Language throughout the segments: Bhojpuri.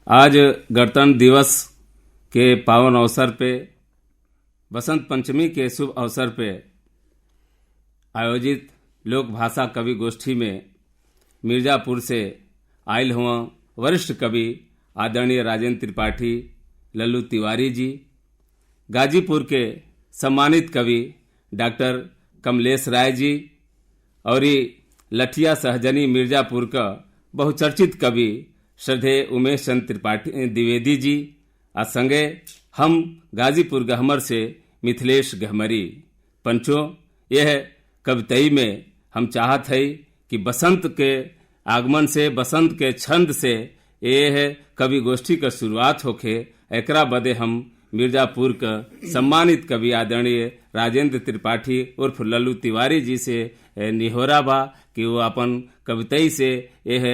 आज गणतंत्र दिवस के पावन अवसर पे, बसंत पंचमी के शुभ अवसर पे आयोजित लोक भाषा कवि गोष्ठी में मिर्जापुर से आयल हुआ वरिष्ठ कवि आदरणीय राजेंद्र त्रिपाठी लल्लू तिवारी जी, गाजीपुर के सम्मानित कवि डॉक्टर कमलेश राय जी और लठिया सहजनी मिर्जापुर का बहुचर्चित कवि श्रद्धेय उमेश चंद्र त्रिपाठी द्विवेदी जी आ संगे हम गाजीपुर गहमर से मिथिलेश गहमरी पंचों। यह कवितई में हम चाहत है कि बसंत के आगमन से, बसंत के छंद से यह कवि गोष्ठी का शुरुआत होके एकरा बदे हम मिर्जापुर का सम्मानित कवि आदरणीय राजेंद्र त्रिपाठी उर्फ लल्लू तिवारी जी से निहोरा बा कि वो अपन कवितई से यह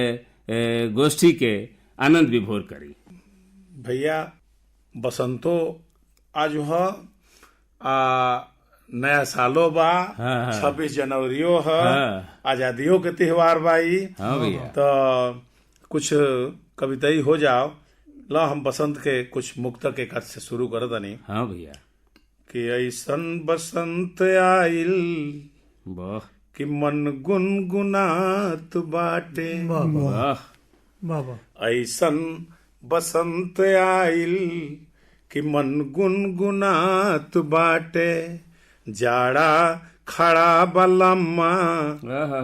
गोष्ठी के आनंद विभोर करी। भैया बसंतो आज हो नया सालो बा, 26 जनवरियो है, आजादियों के त्योहार बाई। हाँ भैया, तो कुछ कविताई हो जाओ ला। हम बसंत के कुछ मुक्तक के कथ से शुरू कर दनी। हाँ भैया, कि ऐसन बसंत आइल वाह कि मन गुनगुनात बाटे। वाह, ऐसन बसंत आइल कि मन गुनगुनात बाटे। जाड़ा खड़ा बलम्मा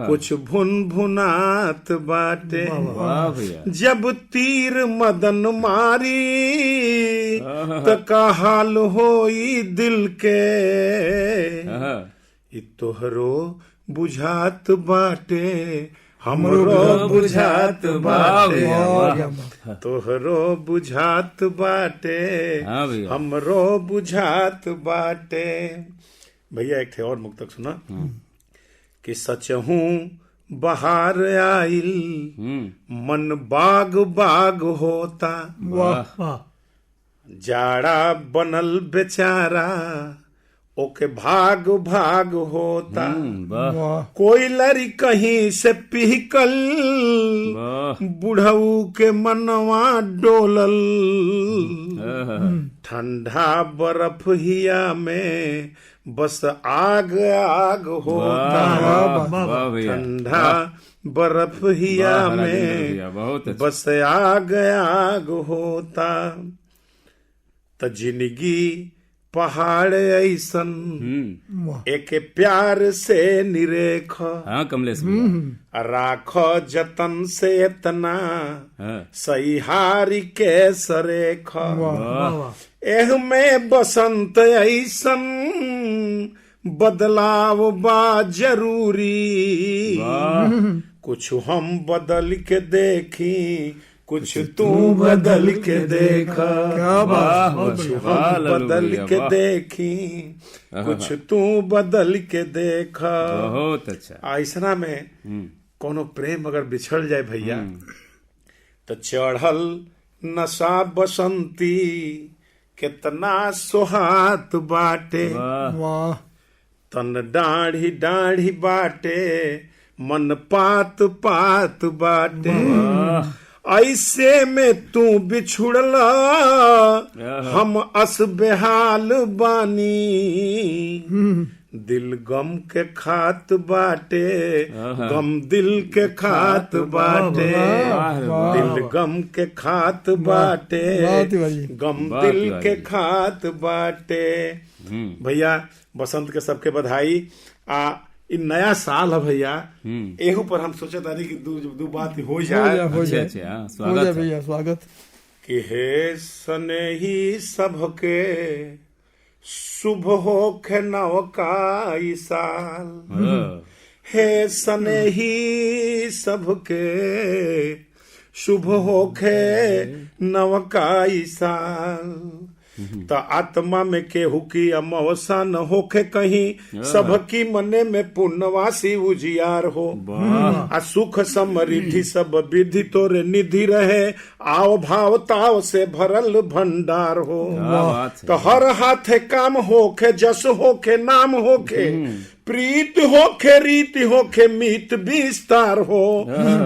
कुछ भुन भुनात बाटे। वाह भैया, जब तीर मदन मारी त का हाल होई दिल के। इ तोहरो बुझात बाटे, हमरो बुझात बाटे। तोहरो बुझात बाटे, हमरो बुझात बाटे। भैया एक थे और मुक्तक सुना कि सचहूं बहार आइल मन बाग बाग होता। जाड़ा बनल बेचारा ओके भाग भाग होता। कोई लरी कहीं से पिहकल बुढ़ऊ के मनवा डोलल। ठंडा बर्फ हिया में बस आग आग होता। ठंडा बर्फ हिया में बस आग आग होता। त जिंदगी पहाड़ ऐसन एक प्यार से निरेख। हाँ कमलेश, राख जतन से इतना सही हारी के सरेख। एह में बसंत ऐसन बदलाव बा जरूरी। कुछ हम बदल के देखी, कुछ तू बदल के देखा। कुछ हम बदल के देखी, कुछ तू बदल के देखा। बहुत अच्छा। ऐसना में कोनो प्रेम अगर बिछड़ जाए भैया तो चढ़ल नशा बसंती कितना सुहात बाटे। तन दाढ़ी दाढ़ी बाटे, मन पात पात बाटे। ऐसे में तू बिछुड़ला हम अस बेहाल बानी। दिल गम के खात बाटे, गम दिल के खात बाटे। दिल गम के खात बाटे, गम दिल के खात बाटे। भैया बसंत के सबके बधाई। इ नया साल है भैया, एहू पर हम सोचा था कि दो बात हो जाए। स्वागत भैया, स्वागत। कि हे सनेही सबके शुभ होखे नवका ई साल। हे सनेही सबके शुभ होखे नवका ई साल। त आत्मा में केहू की अमावसा न होखे कहीं, सबकी मने में पुण्यवासी उजियार हो। आ सुख समृद्धि सब विधि तोरे निधि रहे, आओ भाव ताव से भरल भंडार हो। क्या बात है। तो हर हाथे काम होखे, जस होखे नाम होखे, प्रीत होखे रीति होखे, मीत विस्तार हो,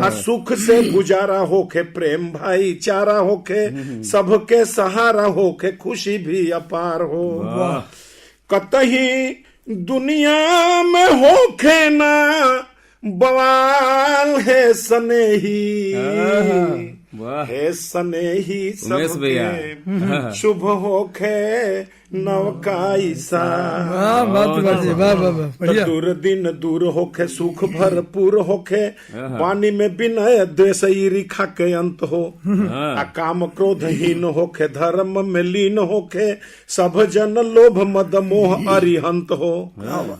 आ सुख से गुजारा होखे, प्रेम भाईचारा होखे, सबके सहारा होखे, खुशी भी अपार हो। कतही दुनिया में होखे ना बवाल है सनेही, है सनेही सबके शुभ होखे नवकाईसा। दूर दिन दूर होखे, सुख भरपूर होखे, पानी में विनय द्वेष ईर्ष्या के अंत हो, आ काम क्रोधहीन होखे, धर्म में लीन होखे, सब जन लोभ मद मोह अरिहंत हो।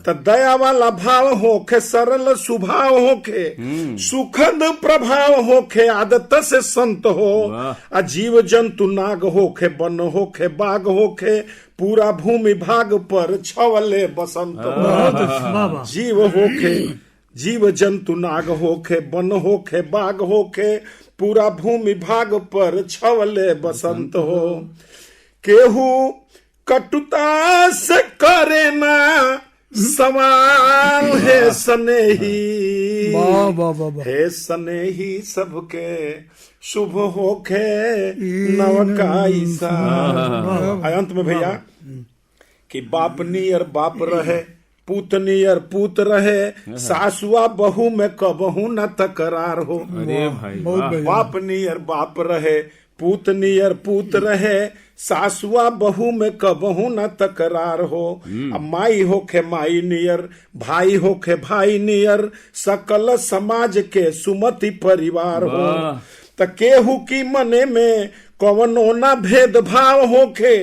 त दया वाला भाव होखे, सरल स्वभाव होखे, सुखद प्रभाव होखे, आदत से संत हो, आ जीव जंतु नाग होखे, वन होखे बाग होखे, पूरा भूमि भाग पर छवले बसंत हो। जीव होखे, जीव जंतु नाग होखे, वन होखे बाग होखे, पूरा भूमि भाग पर छवले बसंत हो। केहू कटुता से करे ना सवाल, है सनेही, है सनेही सबके शुभ होखे नवकाईसा। अंत में भैया कि बाप नियर बाप रहे, पूत नियर पूत रहे, सासुआ बहू में कबहू न तकरार हो। अरे भाई, बाप नियर बाप रहे, पूत नियर पूत रहे, सासुआ बहू में कबहू न तकरार हो। अब माई होखे माई नियर, भाई होखे भाई नियर, सकल समाज के सुमति परिवार हो। त केहू की मने में कवनो ना भेदभाव होखे,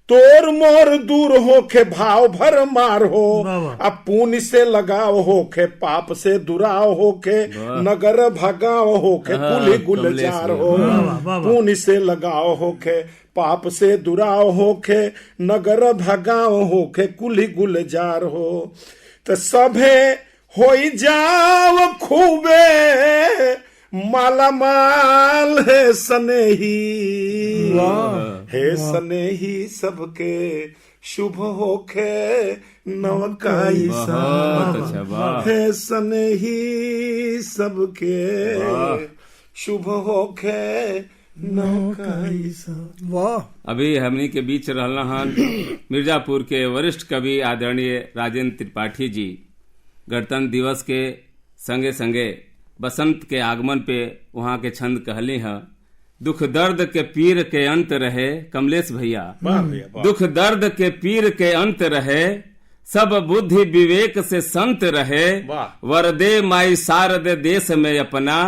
तोर मोर दूर होखे, भाव भर मार हो। अब पुण्य से लगाव होखे, पाप से दुराव होखे, नगर भगाव होखे, कुली गुलजार हो। पुण्य से लगाव होखे, पाप से दुराव होखे, नगर भगाव होखे, कुली गुलजार हो। तो सभे होई जाव खूबे माला माल, है सनेही, है सनेही सबके शुभ होखे नवकाईसा। है सनेही सबके शुभ होखे नवकाईसा। वाह। अभी हमनी के बीच रहना हन मिर्जापुर के वरिष्ठ कवि आदरणीय राजेंद्र त्रिपाठी जी। गणतंत्र दिवस के संगे संगे बसंत के आगमन पे वहाँ के छंद कहली है, दुख दर्द के पीर के अंत रहे। कमलेश भैया, दुख दर्द के पीर के अंत रहे, सब बुद्धि विवेक से संत रहे, वरदे माई शारद देश में अपना,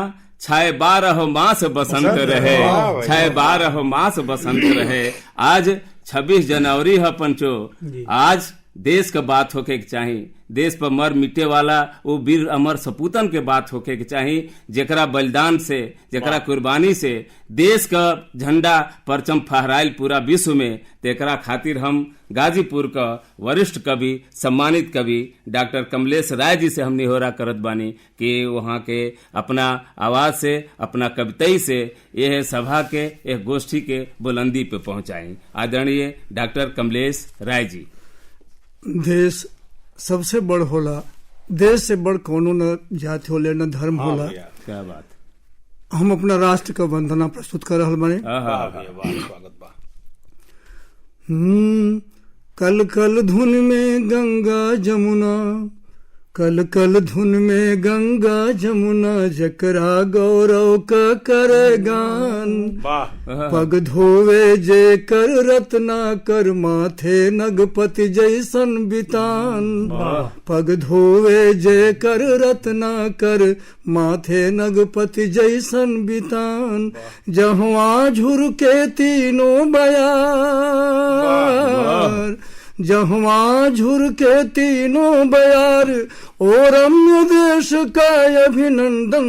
छाए 12 मास बसंत रहे, छाए 12 मास बसंत रहे। आज 26 जनवरी है पंचो, आज देश का बात होके के चाहिए, देश पर मर मिटे वाला वो वीर अमर सपूतन के बात होके के चाहिए, जेकरा बलिदान से, जेकरा कुर्बानी से देश का झंडा परचम फहराइल पूरा विश्व में। तेकरा खातिर हम गाजीपुर का वरिष्ठ कवि, सम्मानित कवि डॉक्टर कमलेश राय जी से हम निहोरा करत बानी कि वहाँ के अपना आवाज से, अपना कविताई से यह सभा के, एक गोष्ठी के बुलंदी पे पहुंचाएं। आदरणीय डॉक्टर कमलेश राय जी। देश सबसे बड़ होला, देश से बड़ कोनो न जाति होले न धर्म होला। क्या बात। हम अपना राष्ट्र का वंदना प्रस्तुत कर रहल बानी। कल कल धुन में गंगा जमुना, कल कल धुन में गंगा जमुना, जकरा गौरव का करे गान। पग धोवे जे कर रत्ना कर, माथे नगपति जैसन बितान। पग धोवे जे कर रत्ना कर, माथे नगपति जैसन बितान। जहाँ झुरके तीनों बयार, जहाँ झुरके तीनों बयार, ओ रम्य देश का अभिनंदन।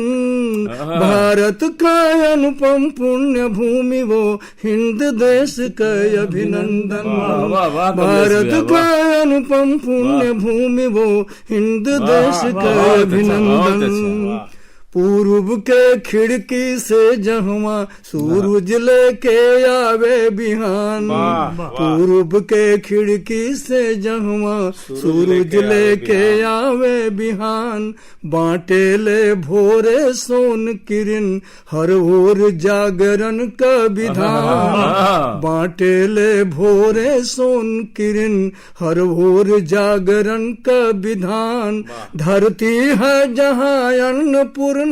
भारत का अनुपम पुण्य भूमि वो हिंद देश का अभिनंदन। भारत का अनुपम पुण्य भूमि वो हिंद देश का अभिनंदन। पूर्व के खिड़की से जहवा सूरज लेके आवे बिहान, पूर्व के खिड़की से जहवा सूरज लेके आवे बिहान, बांटे ले भोरे सोन किरण हर ओर जागरण का विधान, बांटे ले भोरे सोन किरण हर ओर जागरण का विधान, धरती है जहाँ अन्नपूर्णा,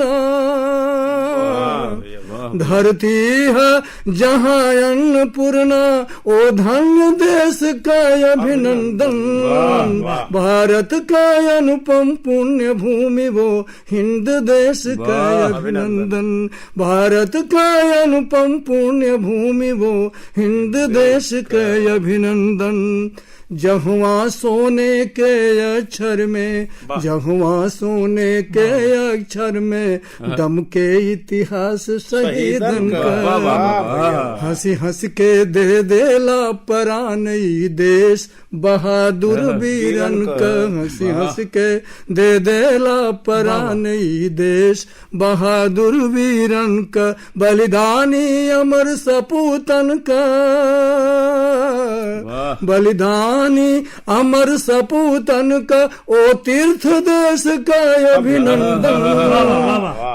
धरती है जहाँ अन्नपूर्णा, ओ धन्य देश का अभिनंदन, भारत का अनुपम पुण्य भूमि वो हिंद देश का अभिनंदन, भारत का अनुपम पुण्य भूमि वो हिंद देश का अभिनंदन। जहुआ सोने के अक्षर में, जहुआ सोने के अक्षर में दम के इतिहास शहीदन का, हंसी हंस के दे देला परान ई देश बहादुर वीरन का, हंसी हंस के दे देला परान ई देश बहादुर वीरन का, बलिदानी अमर सपूतन का, बलिदानी अमर सपूतन का, ओ तीर्थ देश का अभिनंदन,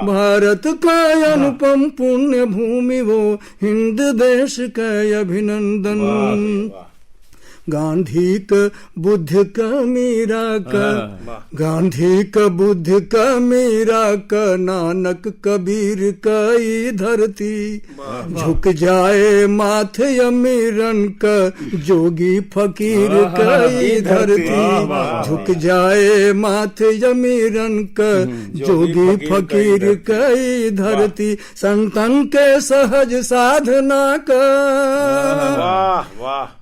भारत का अनुपम पुण्य भूमि वो हिंद देश का अभिनंदन। गांधी का बुद्ध का मीरा का, गांधी का बुद्ध का मीरा का, नानक कबीर का ई धरती, झुक जाए माथे अमीरन का, जोगी फकीर का ई धरती, झुक जाए माथे अमीरन का, जोगी फकीर का ई धरती, संतन के सहज साधना का,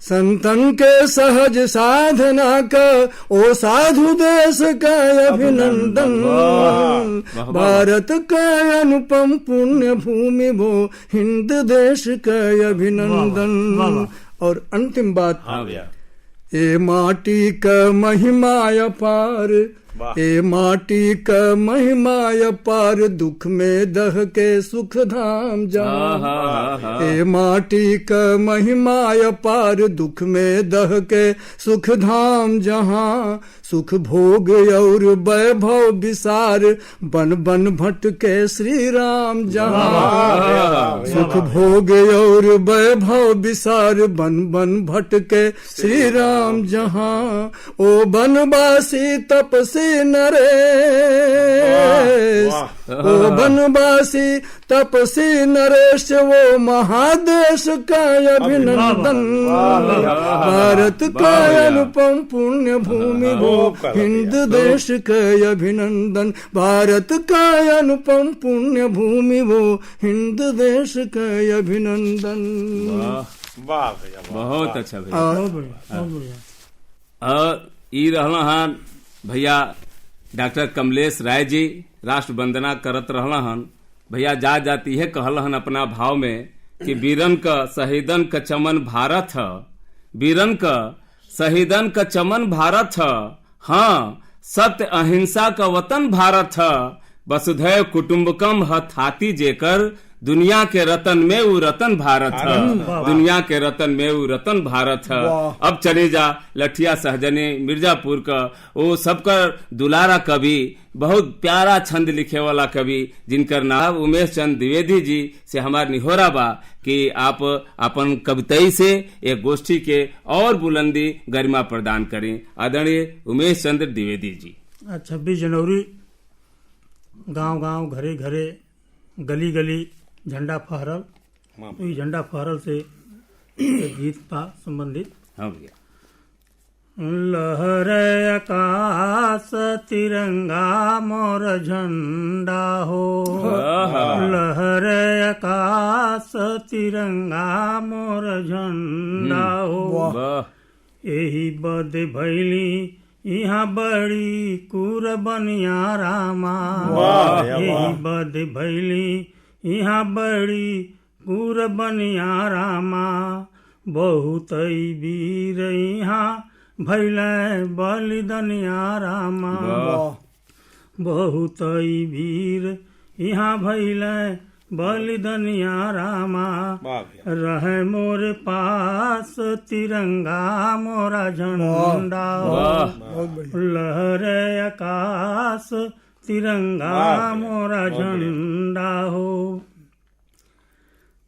संतन के सहज साधना का, ओ साधु देश का अभिनंदन, भारत का अनुपम पुण्य भूमि वो हिंद देश का अभिनंदन। और अंतिम बात, ए माटी का महिमा अपार, ए माटी का महिमा अपार, दुख में दह के सुख धाम जहाँ, ए माटी का महिमा अपार, दुख में दह के सुख धाम जहाँ, सुख भोग और वैभव विसार, बन बन भटके श्री राम जहाँ, सुख भोग और वैभव विसार, बन बन भटके श्री राम जहाँ, ओ बनवासी तपसी नरेश, ओ बनवासी तपसी नरेश, वो महादेश का अभिनंदन, भारत का अनुपम पुण्य भूमि वो हिंद देश का अभिनंदन, भारत का अनुपम पुण्य भूमि वो हिंद देश का अभिनंदन। बहुत अच्छा भैया। और ई रहना हन भैया डॉक्टर कमलेश राय जी, राष्ट्र वंदना करत रहना हन भैया। जा जाती है कहल हन अपना भाव में कि वीरन का शहीदन का चमन भारत है, वीरन का शहीदन का चमन भारत है, हाँ सत्य अहिंसा का वतन भारत है, वसुधैव कुटुंबकम हथाती जेकर, दुनिया के रतन में वो रतन भारत है, दुनिया के रतन में वो रतन भारत है। अब चले जा लठिया सहजने मिर्जापुर का वो सबका दुलारा कवि, बहुत प्यारा छंद लिखे वाला कवि जिनकर नाम उमेश चंद द्विवेदी जी से हमार निहोरा बा कि आप अपन कविताई से एक गोष्ठी के और बुलंदी गरिमा प्रदान करें। आदरणीय उमेश चंद्र द्विवेदी जी। 26 जनवरी गांव गांव घरे घरे गली गली झंडा फहरल, तो झंडा फहरल से एक गीत पा संबंधित। हाँ भैया। लहर आकाश तिरंगा मोर झंडा हो, लहर आकाश तिरंगा मोर झंडा हो, यही बद भैली यहाँ बड़ी कुरबनिया रामा, यही बद भैली यहाँ बड़ी कुरबनिया रामा, बहुत वीर यहाँ भैले बलिदनिया रामा, बहुत वीर यहाँ भइल बलिदनिया रामा वाह भैया रहे मोरे पास तिरंगा मोरा झंडा बहुत बढ़िया। लहरे आकाश तिरंगा मोरा झंडा हो।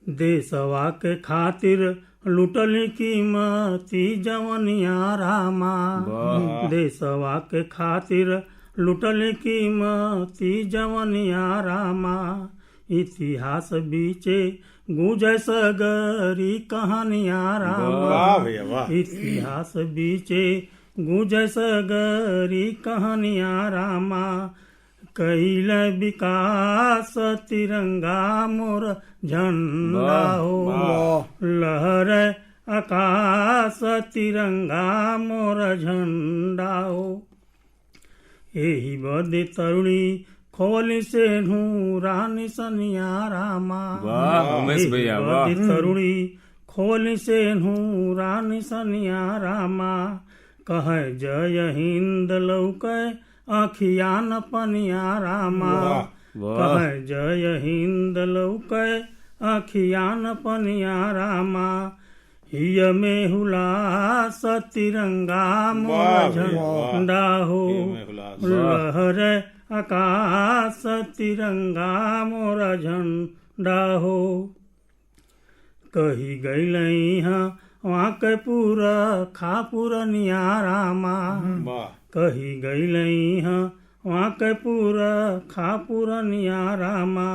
देशवा के खातिर लुटली कीमती जवनिया रामा देशवा के खातिर लुटली कीमती जवनिया रामा इतिहास बीचे गुजय सगरी कहानिया रामा वाह भैया वाह इतिहास बीचे गुजय सगरी कहानिया रामा कैल विकास तिरंगा मोर झंडा हो लहर आकाश तिरंगा मोर झंडा हो। एही बदे तरुणी खोली से रानी सनिया रामा वाह उमेश भैया वाह बदे तरुणी खोली से रानी सनिया रामा कहे जय हिंद लौके अखियान पनिया रामा कहे जय हिंद लौके अखियान पनिया रामा हिय में हुलास तिरंगा मोर झंडा हो लहर आकाश तिरंगा मोर झंडा हो। कही गई वहाँ के पूरा खापुरनिया रामा कही गई वहाँ के पूरा खापुरनिया रामा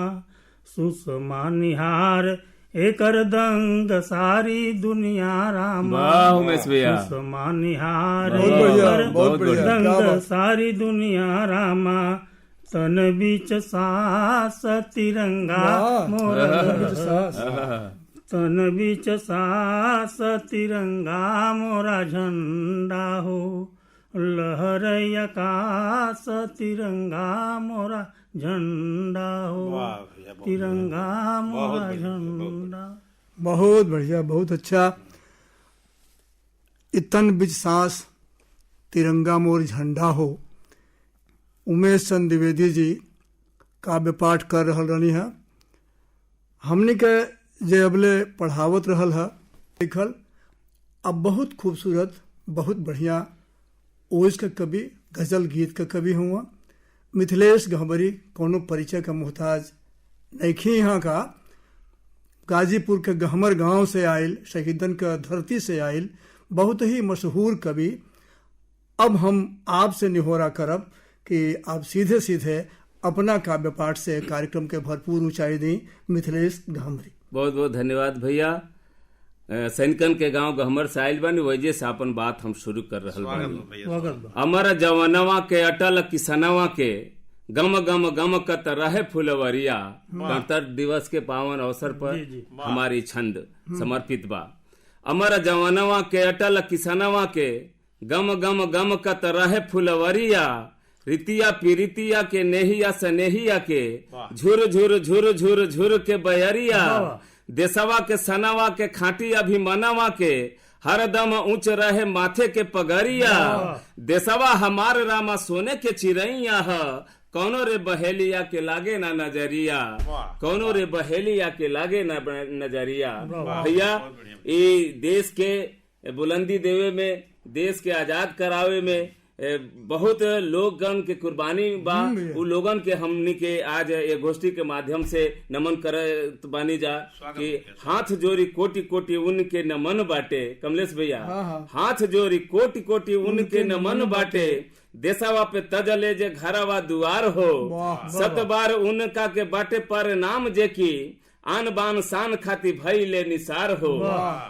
सुषमा निहार एकर दंग सारी दुनिया रामा वाह उमेश भैया सुषमा निहार बहुत बढ़िया, एकर बहुत बढ़िया, क्या दंग बात। सारी दुनिया रामा तन बीच सास तिरंगा वाह। मोर सास। तन बीच सास तिरंगा मोरा झंडा हो लहर आकाश तिरंगा मोरा झंडा हो तिरंगा मोरा झंडा। बहुत बढ़िया, बहुत अच्छा। इतन बिच सांस तिरंगा मोर झंडा हो। उमेश चंद द्विवेदी जी काव्य पाठ कर रहल रहनी है। हमने के जे अबले पढ़ावत रहल है लिखल अब बहुत खूबसूरत, बहुत बढ़िया ओज का कवि, गजल गीत का कवि हुआ। मिथिलेश गहबरी कोनो परिचय का मोहताज नैखी यहाँ का, गाजीपुर के गहमर गांव से आयल, शहीदन का धरती से आयल, बहुत ही मशहूर कवि। अब हम आपसे निहोरा करब कि आप सीधे सीधे अपना काव्य पाठ से कार्यक्रम के भरपूर ऊंचाई दी। मिथिलेश गहमरी। बहुत बहुत धन्यवाद भैया। सैनिकन के गांव गहमर से आयल बानी, वजह से अपन बात हम शुरू कर रहल बानी। अमर जवनवा के अटल किसनवा के गम गम गम कत रहे फुलवरिया। गणतंत्र दिवस के पावन अवसर पर हमारी छंद समर्पित बा। अमर जवनवा के अटल किसनवा के गम गम गम कत रहे फुलवरिया। रितिया पीरितिया के नेहिया सनेहिया के झुर झुर झुर झुर झुर के बयरिया। देशवा के सनवा के खाटी अभिमनवा के हरदम ऊंच रहे माथे के पगरिया। देशवा हमार रामा सोने के चिरैया है, कौनो रे बहेलिया के लागे ना नजरिया। कौनो रे बहेलिया के लागे ना नजरिया। भैया ये देश के बुलंदी देवे में, देश के आजाद करावे में बहुत लोगन के कुर्बानी बा। उ लोगन के हमनी के आज ये गोष्ठी के माध्यम से नमन करत बानी जा कि हाथ जोड़ी कोटि कोटि उनके नमन बाटे। कमलेश भैया, हाथ जोड़ी कोटि कोटि उनके नमन बाटे। देशवा पे तजले जे घरवा दुआर हो। सत बार उनका के बाटे पर नाम जे की आन बान शान खाती भई ले निसार हो।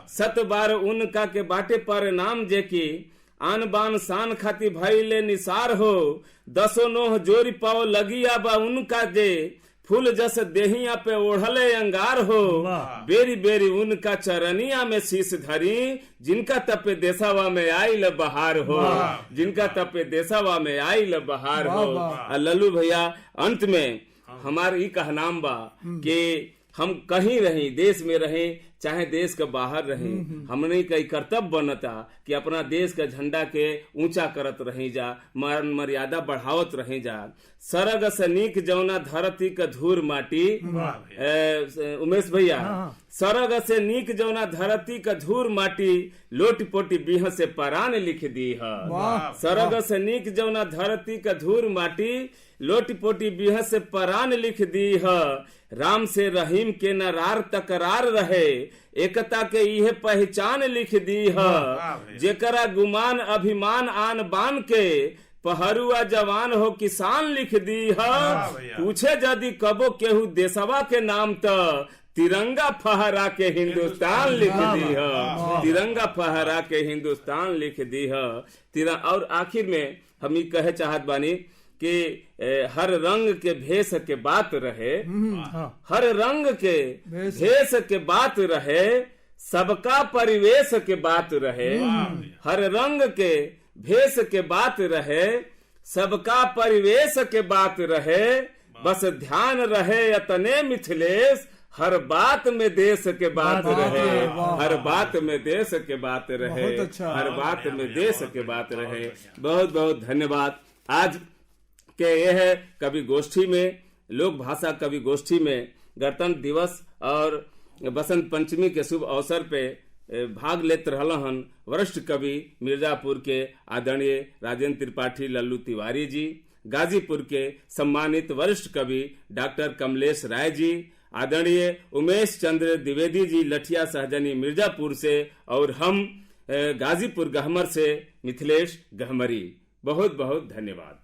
सत बार उनका के बाटे पर नाम जे की आन बान शान खाती भई ले निसार हो। दसो नोह जोरी पाओ लगिया बा उनका जे फूल जस देहिया पे ओढ़ले अंगार हो। बेरी बेरी उनका चरनिया में शीश धरी, जिनका तपे देशवा में आइल बहार हो। जिनका तपे देशवा में आइल बहार हो। लल्लू भैया, अंत में हमार ई कहनाम बा कि हम कहीं रहें, देश में रहें चाहे देश के बाहर रहें, हमने कई कर्तव्य बनता कि अपना देश का झंडा के ऊंचा करत रही जा, मान मर्यादा बढ़ावत रही जा। सरग से नीक जौना धरती का धूर माटी, उमेश भैया, सरग से नीक जौना धरती का धूर माटी, लोटी पोटी बीह से परान लिख दी है। सरग से नीक जौना धरती का धूर माटी, लोटी पोटी बीह से परान लिख दी है। राम से रहीम के नरार तकरार रहे, एकता के यह पहचान लिख दी है। जेकरा गुमान अभिमान आन बान के, पहरुआ जवान हो किसान लिख दी है। पूछे यदि कबो केहू देशवा के नाम तो, तिरंगा फहरा के हिंदुस्तान लिख दी है। तिरंगा फहरा के हिंदुस्तान लिख दी है। और आखिर में हम ये कहे चाहत बानी कि हर रंग के भेष के बात रहे, हर रंग के भेष के बात रहे, सबका परिवेश के बात रहे। हर रंग के भेष के बात रहे, सबका परिवेश के बात रहे। बस ध्यान रहे अतने मिथिलेश, हर बात में देश के बात रहे। हर बात में देश के बात रहे। हर बात में देश के बात रहे। बहुत बहुत धन्यवाद। आज के यह कवि गोष्ठी में, लोक भाषा कवि गोष्ठी में गणतंत्र दिवस और बसंत पंचमी के शुभ अवसर पे भाग लेते रहलन वरिष्ठ कवि मिर्जापुर के आदरणीय राजेंद्र त्रिपाठी लल्लू तिवारी जी, गाजीपुर के सम्मानित वरिष्ठ कवि डॉक्टर कमलेश राय जी, आदरणीय उमेश चंद्र द्विवेदी जी लठिया सहजनी मिर्जापुर से, और हम गाजीपुर गहमर से मिथिलेश गहमरी। बहुत बहुत धन्यवाद।